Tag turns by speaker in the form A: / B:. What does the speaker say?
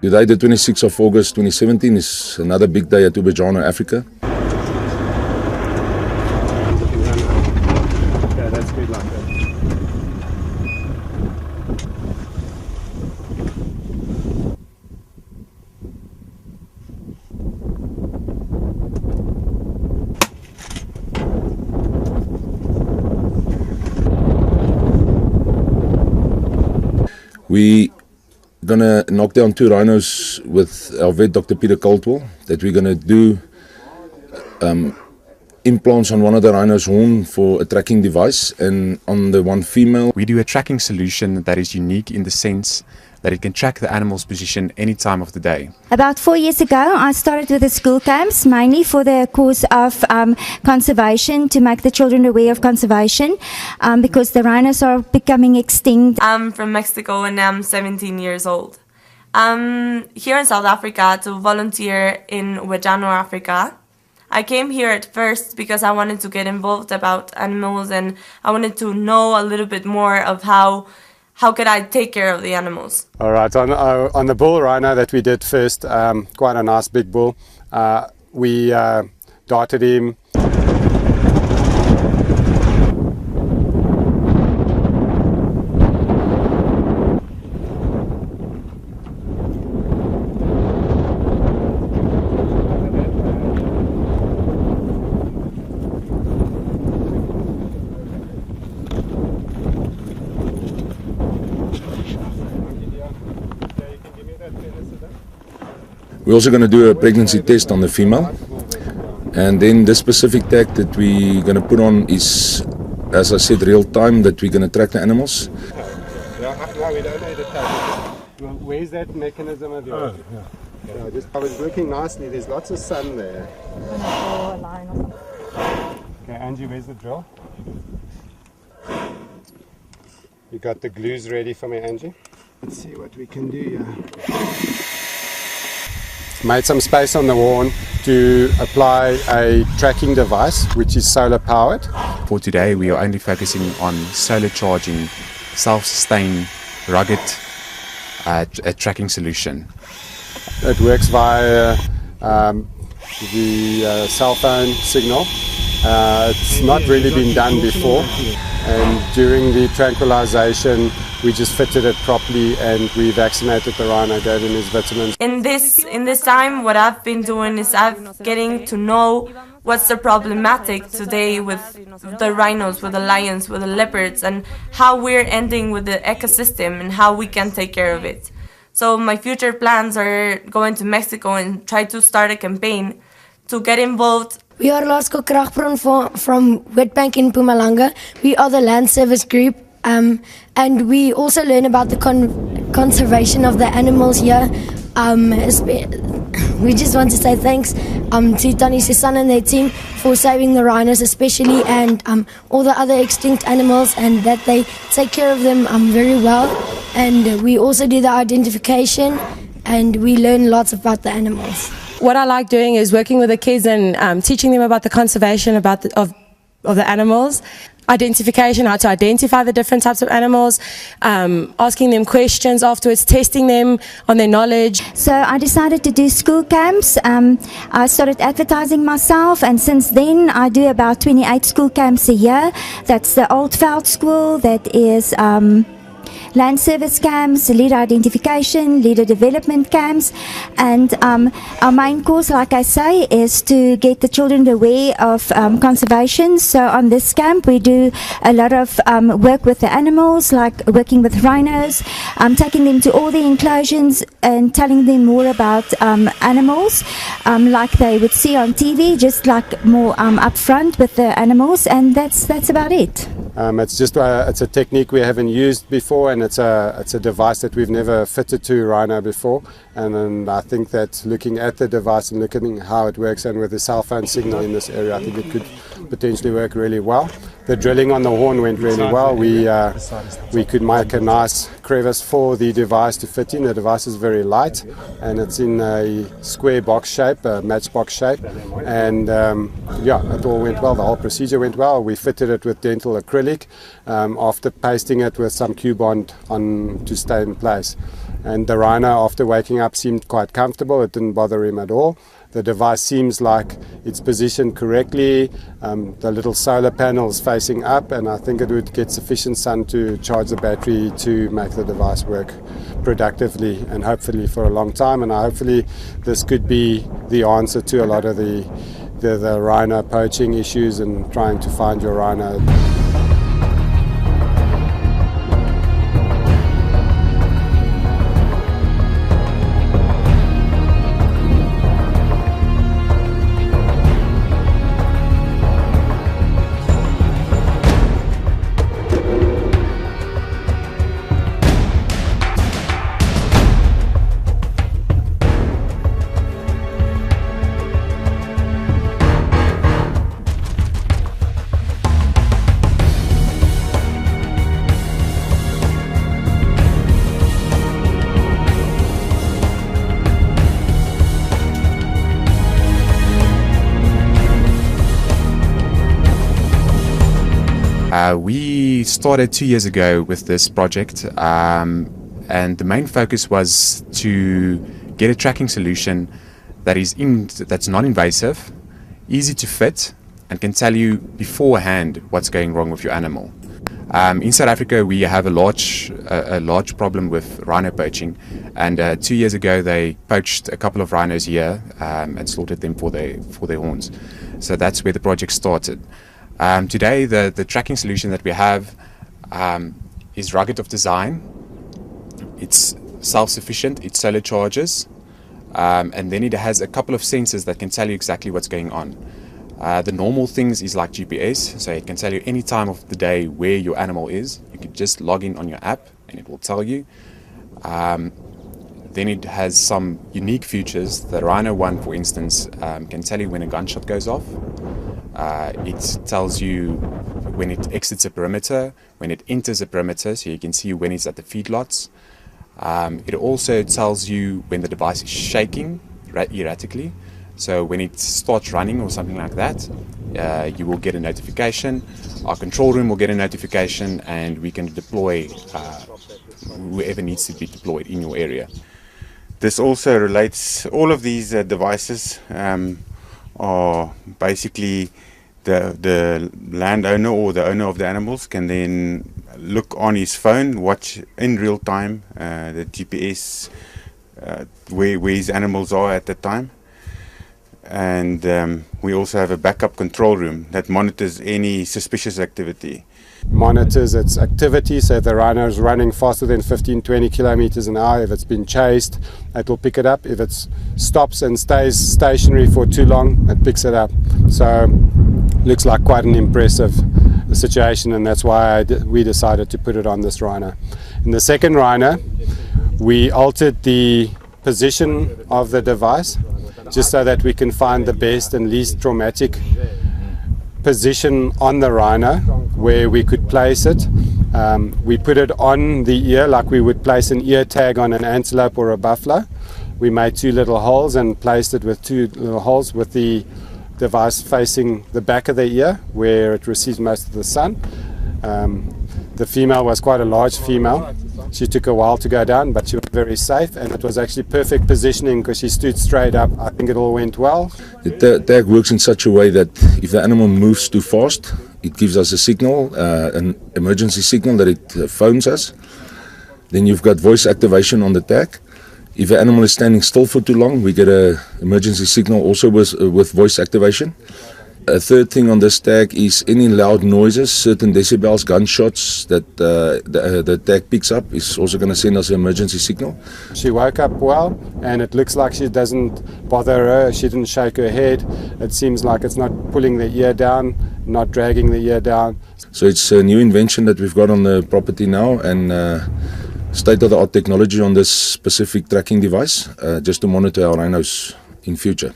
A: Today, the 26th of August 2017, is another big day at Ubhetyan-O-Africa.
B: Yeah, that's good luck.
A: We're gonna knock down 2 rhinos with our vet, Dr. Peter Caldwell, that we're gonna do implants on one of the rhino's horn for a tracking device, and on the one female.
C: We do a tracking solution that is unique in the sense that it can track the animal's position any time of the day.
D: About 4 years ago, I started with the school camps, mainly for the cause of conservation, to make the children aware of conservation, because the rhinos are becoming extinct.
E: I'm from Mexico and I'm 17 years old. I'm here in South Africa to volunteer in Ubhetyan-O-Africa. I came here at first because I wanted to get involved about animals, and I wanted to know a little bit more of how could I take care of the animals.
B: All right, on the bull rhino that we did first, quite a nice big bull, we darted him.
A: We're also going to do a pregnancy test on the female, and then the specific tag that we're going to put on is, as I said, real time, that we're going to track the animals.
B: Yeah, we don't need a tag. Where's that mechanism of yours? I was working nicely, there's lots of sun there. Okay, Angie, where's the drill? You got the glues ready for me, Angie? Let's see what we can do here. Made some space on the horn to apply a tracking device which is solar powered.
C: For today, we are only focusing on solar charging, self-sustained, rugged a tracking solution.
B: It works via the cell phone signal. It's not really been done before, and during the tranquilization we just fitted it properly and we vaccinated the rhino, gave him his vitamins.
E: In this time, what I've been doing is getting to know what's the problematic today with the rhinos, with the lions, with the leopards, and how we're ending with the ecosystem and how we can take care of it. So my future plans are going to Mexico and try to start a campaign to get involved.
F: We are Lasco Krachtbron from Wetbank in Mpumalanga. We are the land service group, and we also learn about the conservation of the animals here. We just want to say thanks to Tony, his son and their team for saving the rhinos especially, and all the other extinct animals, and that they take care of them very well. And we also do the identification, and we learn lots about the animals.
G: What I like doing is working with the kids and teaching them about the conservation of the animals, identification, how to identify the different types of animals, asking them questions afterwards, testing them on their knowledge.
D: So I decided to do school camps. I started advertising myself, and since then I do about 28 school camps a year. That's the Old Veld School, that is land service camps, leader identification, leader development camps, and our main course, like I say, is to get the children aware of conservation. So on this camp we do a lot of work with the animals, like working with rhinos, taking them to all the enclosures and telling them more about animals, like they would see on TV, just like more upfront with the animals, and that's about it.
B: It's a technique we haven't used before, and it's a device that we've never fitted to rhino before. And then I think that looking at the device and looking at how it works, and with the cell phone signal in this area, I think it could potentially work really well. The drilling on the horn went really well. We could make a nice crevice for the device to fit in. The device is very light, and it's in a square box shape, a matchbox shape, and yeah, it all went well. The whole procedure went well. We fitted it with dental acrylic after pasting it with some Q-bond on to stay in place. and the rhino, after waking up, seemed quite comfortable. It didn't bother him at all. The device seems like it's positioned correctly. The little solar panel is facing up, and I think it would get sufficient sun to charge the battery to make the device work productively and hopefully for a long time. And hopefully this could be the answer to a lot of the rhino poaching issues and trying to find your rhino.
C: We started 2 years ago with this project, and the main focus was to get a tracking solution that's non-invasive, easy to fit, and can tell you beforehand what's going wrong with your animal. In South Africa, we have a large problem with rhino poaching, and 2 years ago they poached a couple of rhinos here and slaughtered them for their horns. So that's where the project started. Today, the tracking solution that we have is rugged of design. It's self-sufficient, it solar charges, and then it has a couple of sensors that can tell you exactly what's going on. The normal things is like GPS, so it can tell you any time of the day where your animal is. You can just log in on your app and it will tell you. Then it has some unique features. The Rhino one, for instance, can tell you when a gunshot goes off. It tells you when it exits a perimeter, when it enters a perimeter, so you can see when it's at the feedlots. It also tells you when the device is shaking erratically. So when it starts running or something like that, you will get a notification. Our control room will get a notification, and we can deploy whoever needs to be deployed in your area.
H: This also relates, all of these devices are basically the landowner or the owner of the animals can then look on his phone, watch in real time the GPS where his animals are at the time. And we also have a backup control room that monitors any suspicious activity.
B: Monitors its activity, so if the rhino is running faster than 15-20 kilometers an hour, if it's been chased, it will pick it up. If it stops and stays stationary for too long, it picks it up. So looks like quite an impressive situation, and that's why we decided to put it on this rhino. In the second rhino, we altered the position of the device just so that we can find the best and least traumatic position on the rhino where we could place it. We put it on the ear like we would place an ear tag on an antelope or a buffalo. We made two little holes and placed it with two little holes with the device facing the back of the ear where it receives most of the sun. The female was quite a large female. She took a while to go down, but she was very safe, and it was actually perfect positioning because she stood straight up. I think it all went well.
A: The tag works in such a way that if the animal moves too fast, it gives us a signal, an emergency signal that it phones us. Then you've got voice activation on the tag. If the animal is standing still for too long, we get an emergency signal also with voice activation. A third thing on this tag is any loud noises, certain decibels, gunshots that the tag picks up is also going to send us an emergency signal.
B: She woke up well, and it looks like she doesn't bother her. She didn't shake her head. It seems like it's not pulling the ear down, not dragging the ear down.
A: So it's a new invention that we've got on the property now, and state-of-the-art technology on this specific tracking device just to monitor our rhinos in future.